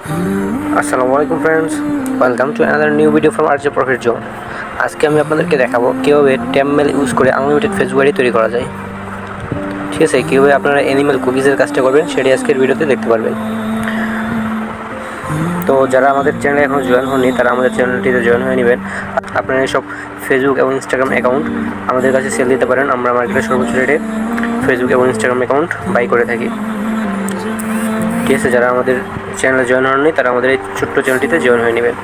আসসালামু আলাইকুম friends, welcome to another new video from RJ profit zone. আজকে আমি আপনাদেরকে দেখাবো কীভাবে টেমমেল ইউজ করে আনলিমিটেড ফেসবুক আইডি তৈরি করা যায়। ঠিক আছে, কীভাবে আপনারা অ্যানিমেল কুকিজের কাজটা করবেন সেটি আজকের ভিডিওতে দেখতে পারবেন। তো যারা আমাদের চ্যানেলে এখনও জয়েন হননি তারা আমাদের চ্যানেলটিতে জয়েন হয়ে নেবেন। আপনারা এইসব ফেসবুক এবং ইনস্টাগ্রাম অ্যাকাউন্ট আমাদের কাছে সেল দিতে পারেন। আমরা মার্কেটে সর্বোচ্চ রেটে ফেসবুক এবং ইনস্টাগ্রাম অ্যাকাউন্ট বাই করে থাকি। ঠিক আছে, যারা আমাদের চ্যানেলে জয়েন হননি তারা আমাদের এই ছোট্ট চ্যানেলটিতে জয়েন হয়ে নেবেন।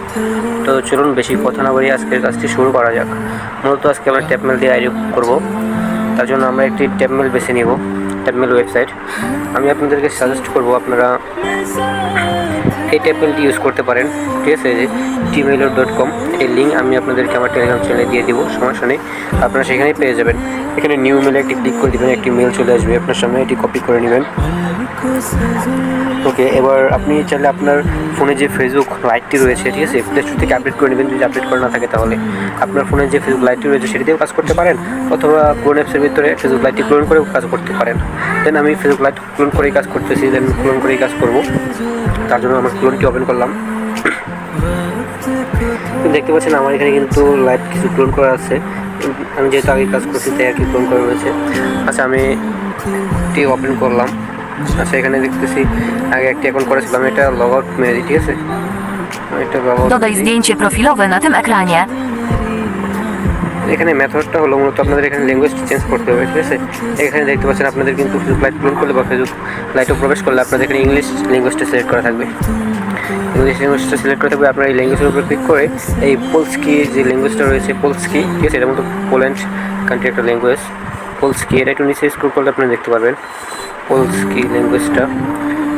তো চলুন বেশি কথা না বাড়িয়ে আজকের কাজটি শুরু করা যাক। মূলত আজকে আমরা টেপমেল দিয়ে আইডি করব। তার জন্য আমরা একটি টেপমেল বেছে নিব, টেপমেল ওয়েবসাইট। আমি আপনাদেরকে সাজেস্ট করব আপনারা এই টেপমেলটি ইউজ করতে পারেন। ঠিক আছে, যে tmailer.com, এই লিঙ্ক আমি আপনাদেরকে আমার টেলিগ্রাম চ্যানেলে দিয়ে দিব, সমস্যা নেই, আপনারা সেখানেই পেয়ে যাবেন। এখানে নিউ মেলে একটি ক্লিক করে দেবেন, একটি মেল চলে আসবে আপনার সামনে, এটি কপি করে নেবেন। ওকে, এবার আপনি চাইলে আপনার ফোনে যে ফেসবুক লাইটটি রয়েছে, ঠিক আছে, প্লে স্টোর থেকে আপডেট করে নেবেন। যদি আপডেট করা না থাকে তাহলে আপনার ফোনে যে ফেসবুক লাইটটি রয়েছে সেটিতেও কাজ করতে পারেন, অথবা ক্লোন অ্যাপসের ভিতরে ফেসবুক লাইটটি ক্লোন করেও কাজ করতে পারেন। দেন আমি ফেসবুক লাইট ক্লোন করেই কাজ করতেছি, দেন ক্লোন করেই কাজ করব। তার জন্য আমার ক্লোনটি ওপেন করলাম। দেখতে পাচ্ছেন আমার এখানে কিন্তু লাইট কিছু ক্লোন করা আছে। আমি যেহেতু আগে কাজ করছি তাই আর কি ক্লোন করা রয়েছে। আচ্ছা, আমি এটি ওপেন করলাম। আচ্ছা, এখানে দেখতেছি আগে একটি অ্যাকাউন্ট করেছিলাম, এটা লগ আউট মেরে দিই। ঠিক আছে, এটা log out. Dodaj zdjęcie profilowe na tym ekranie. এখানে মেথডটা হলো মূলত আপনাদের এখানে ল্যাঙ্গুয়েজ চেঞ্জ করতে হবে। ঠিক আছে, এখানে দেখতে পাচ্ছেন আপনাদের কিন্তু ফেসবুক লাইট ক্লোন করলে বা ফেসবুক লাইটও প্রবেশ করলে আপনাদের এখানে ইংলিশ ল্যাঙ্গুয়েজটা সিলেক্ট করা থাকবে। ইংলিশ ল্যাঙ্গুয়েজটা সিলেক্ট করে থাকবে। আপনারা এই ল্যাঙ্গুয়েজের উপর ক্লিক করে এই পোলস্কি যে ল্যাঙ্গুয়েজটা রয়েছে, পোলস্কি, ঠিক আছে, এটা মতো পোল্যান্ড কান্ট্রি একটা ল্যাঙ্গুয়েজ, পোলস্কি, এটা একটু নিচে স্ক্রল করলে আপনারা দেখতে পারবেন পোলস্কি ল্যাঙ্গুয়েজটা।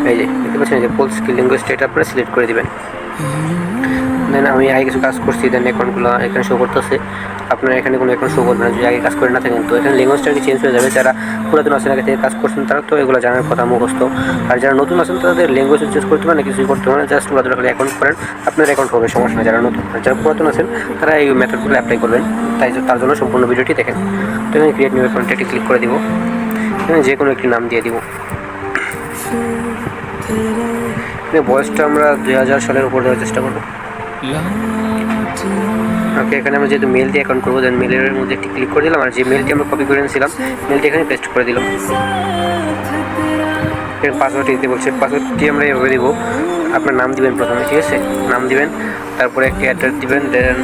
এই যে দেখতে পাচ্ছেন, এই যে পোলস্কি ল্যাঙ্গুয়েজটা, এটা আপনারা সিলেক্ট করে দেবেন। দেন আমি আগে কিছু কাজ করছি, দেন অ্যাকাউন্টগুলো এখানে শো করতেছে। আপনারা এখানে কোনো অ্যাকাউন্ট শো করবে না যদি আগে কাজ করে না থাকেন। তো এখানে ল্যাঙ্গুয়েজটা কি চেঞ্জ হয়ে যাবে। যারা পুরাতন আছেন, আগে থেকে কাজ করছেন, তারা তো এগুলো জানার কথা মুখস্থ। আর যারা নতুন আছেন তাদের ল্যাঙ্গুয়েজ চেঞ্জ করতে পারেন না, কিছুই করতে পারেন না, জাস্ট ওরা খালি অ্যাকাউন্ট করেন, আপনার অ্যাকাউন্ট হবে, সমস্যা নেই। যারা নতুন, যারা পুরাতন আছেন তারা এই মেথডগুলো অ্যাপ্লাই করবেন। তার জন্য সম্পূর্ণ ভিডিওটি দেখেন। তো এখানে ক্রিয়েট নিউ অ্যাকাউন্টে একটি ক্লিক করে দিব, এখানে যে কোনো একটি নাম দিয়ে দিব। বয়সটা আমরা 2000 সালের উপর দেওয়ার চেষ্টা করবো। ওকে, এখানে আমরা যেহেতু মেল দিয়ে অ্যাকাউন্ট করবো, দেন মেলের মধ্যে একটি ক্লিক করে দিলাম। আর যে মেলটি আমরা কপি করে নিয়েছিলাম, মেলটি এখানে পেস্ট করে দিলাম। এখানে পাসওয়ার্ড দিতে বলছে, পাসওয়ার্ডটি আমরা এভাবে দিব। আপনার নাম দিবেন প্রথমে, ঠিক আছে, নাম দিবেন, তারপরে একটি অ্যাড্রেস দিবেন, দেন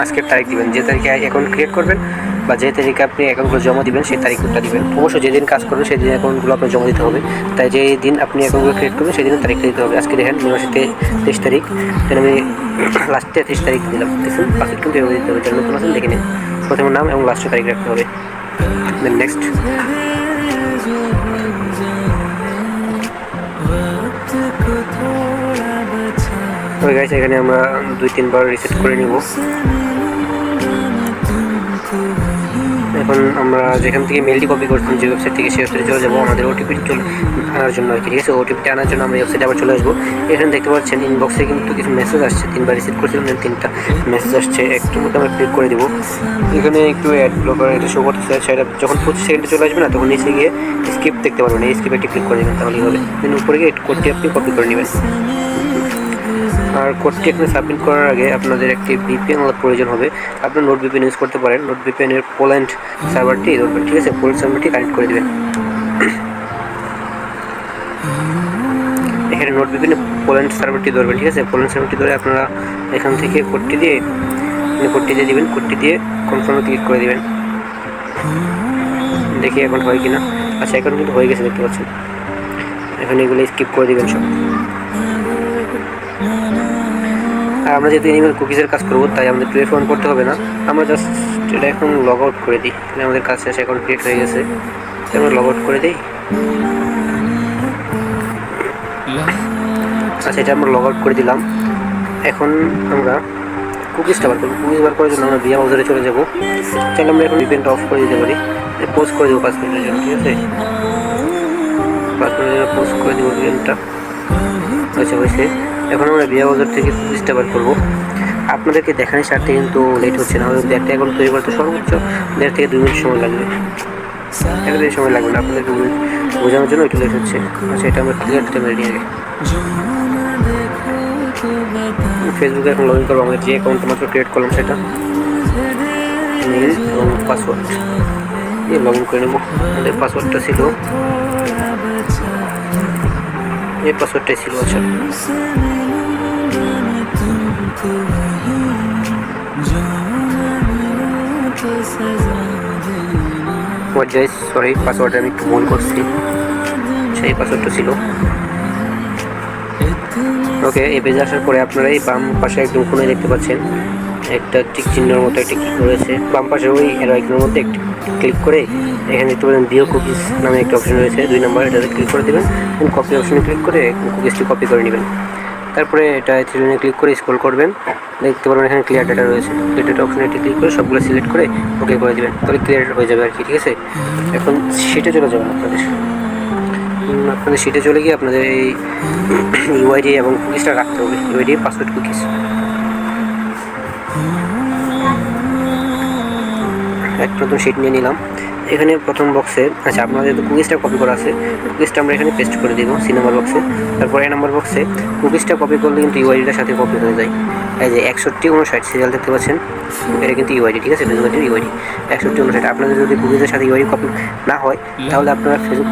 আজকের তারিখ দিবেন, যে তারিখে অ্যাকাউন্ট ক্রিয়েট করবেন বা যে তারিখে আপনি অ্যাকাউন্টগুলো জমা দিবেন সেই তারিখটা দিবেন। অবশ্যই যেদিন কাজ করবেন সেই দিন অ্যাকাউন্টগুলো আপনার জমা দিতে হবে। তাই যেই দিন আপনি অ্যাকাউন্টগুলো ক্রিয়েট করবেন সেই দিনের তারিখটা দিতে হবে। আজকে দেখেন ইউনিভার্সিটি 23 তারিখ, দেন আমি লাস্টে 30 তারিখ দিলাম। দেখুন পাসওয়ার্ড কিন্তু এভাবে দিতে হবে, যারা নতুন আছেন দেখে নিন। প্রথমে নাম এবং লাস্টের তারিখ রাখতে হবে, দেন নেক্সট। ওই গাইস, এখানে আমরা 2-3 বার রিসেট করে নিব। এখন আমরা যেখান থেকে মেলটি কপি করছিলাম, যে ওয়েবসাইট থেকে, সেই ওয়েবসাইটে চলে যাবো আমাদের ওটিপি আনার জন্য আর কি। ঠিক আছে, ওটিপিটা আনার জন্য আমরা ওয়েবসাইটে আবার চলে আসবো। এখানে দেখতে পাচ্ছেন ইনবক্সে কিন্তু কিছু মেসেজ আসছে। 3 বার রিসেট করেছিলাম, দেন 3টা মেসেজ আসছে। একটু মধ্যে আমরা ক্লিক করে দিব। এখানে একটু অ্যাড ব্লকার এটা শো করতেছে, সেটা যখন 25 সেকেন্ডে চলে আসবে না, তখন নিচে গিয়ে স্কিপ দেখতে পারবেন। এই স্কিপে একটি ক্লিক করে দেবেন, তাহলেই হবে। দেন উপরে গিয়ে কোডটি আপনি কপি করে নেবেন। আর কোডটি এখানে সাবমিট করার আগে আপনাদের একটি ভিপিএন প্রয়োজন হবে। আপনার নোট ভিপিএন ইউজ করতে পারেন। নোট ভিপিএনের পোল্যান্ড সার্ভারটি ধরবেন, ঠিক আছে, পোল্যান্ড সার্ভারটি কানেক্ট করে দেবেন। এখানে নোট ভিপিএনের পোল্যান্ড সার্ভারটি ধরবেন, ঠিক আছে, পোল্যান্ড সার্ভারটি ধরে আপনারা এখান থেকে কোডটি দিয়ে দিবেন। কোডটি দিয়ে কনফার্মে ক্লিক করে দেবেন। দেখি এখন হয় কিনা। আচ্ছা, এখন কিন্তু হয়ে গেছে, দেখতে পাচ্ছেন। এখন এগুলো স্কিপ করে দেবেন সব। আর আমরা যেহেতু অ্যানিমেল কুকিজের কাজ করবো, তাই আমাদের প্লে ফোন করতে হবে না। আমরা জাস্ট এটা এখন লগ আউট করে দিই। আমাদের কাজ শেষ, অ্যাকাউন্ট ক্রিয়েট হয়ে গেছে। আমরা লগ আউট করে দিই। আচ্ছা, এটা আমরা লগ আউট করে দিলাম। এখন আমরা কুকিজটা বার করবো। কুকিজ বার করার জন্য আমরা ভিয়া ব্রাউজারে চলে যাবো। তাহলে আমরা এখন ভিপিএনটা অফ করে দিতে পারি, পোস্ট করে দেবো 5 মিনিটের জন্য। ঠিক আছে, 5 মিনিটের জন্য পোস্ট করে দেবো ভিপিএনটা। আচ্ছা, হয়েছে। এখন আমরা ভিয়া ব্রাউজার থেকে কুকিজটা বার করবো। আপনাদেরকে দেখানোর স্বার্থে কিন্তু লেট হচ্ছে না। আমাদের একটা অ্যাকাউন্ট তৈরি করতে সর্বোচ্চ 1.5 থেকে 2 মিনিট সময় লাগবে। একদিন সময় লাগবে না, আপনাদেরকে বোঝানোর জন্য একটু লেট হচ্ছে। আচ্ছা, এটা আমরা ক্লিয়ার করতে পারি আগে। ফেসবুকে এখন লগ ইন করবো, আমাদের যে অ্যাকাউন্টটা মাত্র ক্রিয়েট করলাম সেটা, মেল এবং পাসওয়ার্ড দিয়ে লগ ইন করে নেবো। আমাদের পাসওয়ার্ডটা ছিল, এই পাসওয়ার্ডটাই ছিল। আচ্ছা, সরি পাসওয়ার্ডটা আমি একটু ভুল করছি, সেই পাসওয়ার্ডটা ছিল। ওকে, এই পেজে আসার পরে আপনারা এই বাম পাশে একদম কোণে দেখতে পাচ্ছেন একটা টিক চিহ্নের মতো একটা কি রয়েছে, বাম পাশে ওই অ্যারো আইকনের মধ্যে একটি ক্লিক করে এখানে দেখতে পাচ্ছেন ভিউ কুকিজ নামে একটা অপশন রয়েছে 2 নম্বর, এটাতে ক্লিক করে দেবেন এবং কপি অপশনে ক্লিক করে কুকিজটি কপি করে নেবেন। তারপরে এটা 3 লাইনে ক্লিক করে স্ক্রল করবেন, দেখতে পারবেন এখানে ক্লিয়ার ডাটা রয়েছে, ক্লিয়ার ডাটা অপশনে ক্লিক করে সবগুলো সিলেক্ট করে ওকে করে দেবেন, তাহলে ক্লিয়ার হয়ে যাবে আর কি। ঠিক আছে, এখন শিটে চলে যাবেন। আপনাদের শিটে চলে গিয়ে আপনাদের এই ইউআইডি এবং কুকিজটা রাখতে হবে, ইউআইডি পাসওয়ার্ড কুকিজ। একটা নতুন শিট নিয়ে নিলাম। এখানে প্রথম বক্সে, আচ্ছা আপনাদের তো কুকিজটা কপি করা আছে, কুকিজটা আমরা এখানে পেস্ট করে দেবো সি নাম্বার বক্সে। তারপর এ নাম্বার বক্সে কুকিজটা কপি করলে কিন্তু ইউআইডিটার সাথে কপি হয়ে যায়। এই যে 6159 সিরিয়াল দেখতে পাচ্ছেন, এটা কিন্তু ইউআইডি। ঠিক আছে, ফেসবুকের ইউআইডি 6159। আপনাদের যদি কুকিজের সাথে ইউআইডি কপি না হয় তাহলে আপনারা ফেসবুক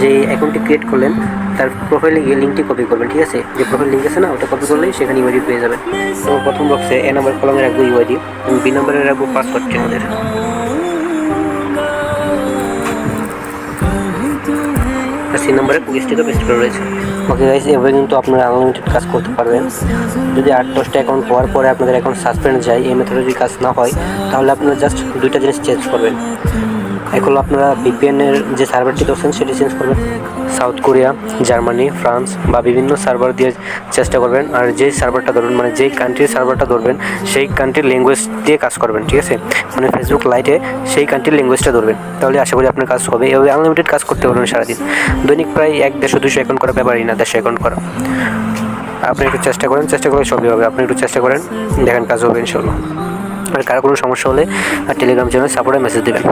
যে অ্যাকাউন্টটি ক্রিয়েট করলেন তার প্রোফাইলে গিয়ে লিঙ্কটি কপি করবেন। ঠিক আছে, যে প্রোফাইল লিঙ্ক আছে না, ওটা কপি করলেই সেখানে ইউআইডি পেয়ে যাবেন। তো প্রথম বক্সে এ নাম্বার কলমে রাখবো ইউআইডি এবং বি নাম্বারে রাখবো পাসওয়ার্ডটি আমাদের। সি নাম্বারে কুকিজটিকে পেস্ট করে রয়েছে। ওকে গাইস, এভাবে কিন্তু আপনারা আনলিমিটেড কাজ করতে পারবেন। যদি 8-10টা অ্যাকাউন্ট হওয়ার পরে আপনাদের অ্যাকাউন্ট সাসপেন্ড যায়, এই মেথডে যদি কাজ না হয় তাহলে আপনারা জাস্ট 2টা জিনিস চেঞ্জ করবেন। এখন আপনারা ভিপিএনের যে সার্ভারটি ধরছেন সেটি চেঞ্জ করবেন, সাউথ কোরিয়া, জার্মানি, ফ্রান্স বা বিভিন্ন সার্ভার দিয়ে চেষ্টা করবেন। আর যেই সার্ভারটা ধরবেন, মানে যেই কান্ট্রির সার্ভারটা ধরবেন সেই কান্ট্রির ল্যাঙ্গুয়েজ দিয়ে কাজ করবেন। ঠিক আছে, মানে ফেসবুক লাইটে সেই কান্ট্রির ল্যাঙ্গুয়েজটা ধরবেন, তাহলে আশা করি আপনার কাজ হবে। এভাবে আনলিমিটেড কাজ করতে পারবেন সারাদিন। দৈনিক প্রায় 100-200 অ্যাকাউন্ট করা ব্যাপারই না, 100 অ্যাকাউন্ট করা। আপনি একটু চেষ্টা করেন, চেষ্টা করলে সবই হবে। আপনি একটু চেষ্টা করেন, দেখেন কাজ হবে ইনশাল্লাহ। আর কারো কোনো সমস্যা হলে টেলিগ্রাম চ্যানেল সাপোর্টে মেসেজ দেবেন।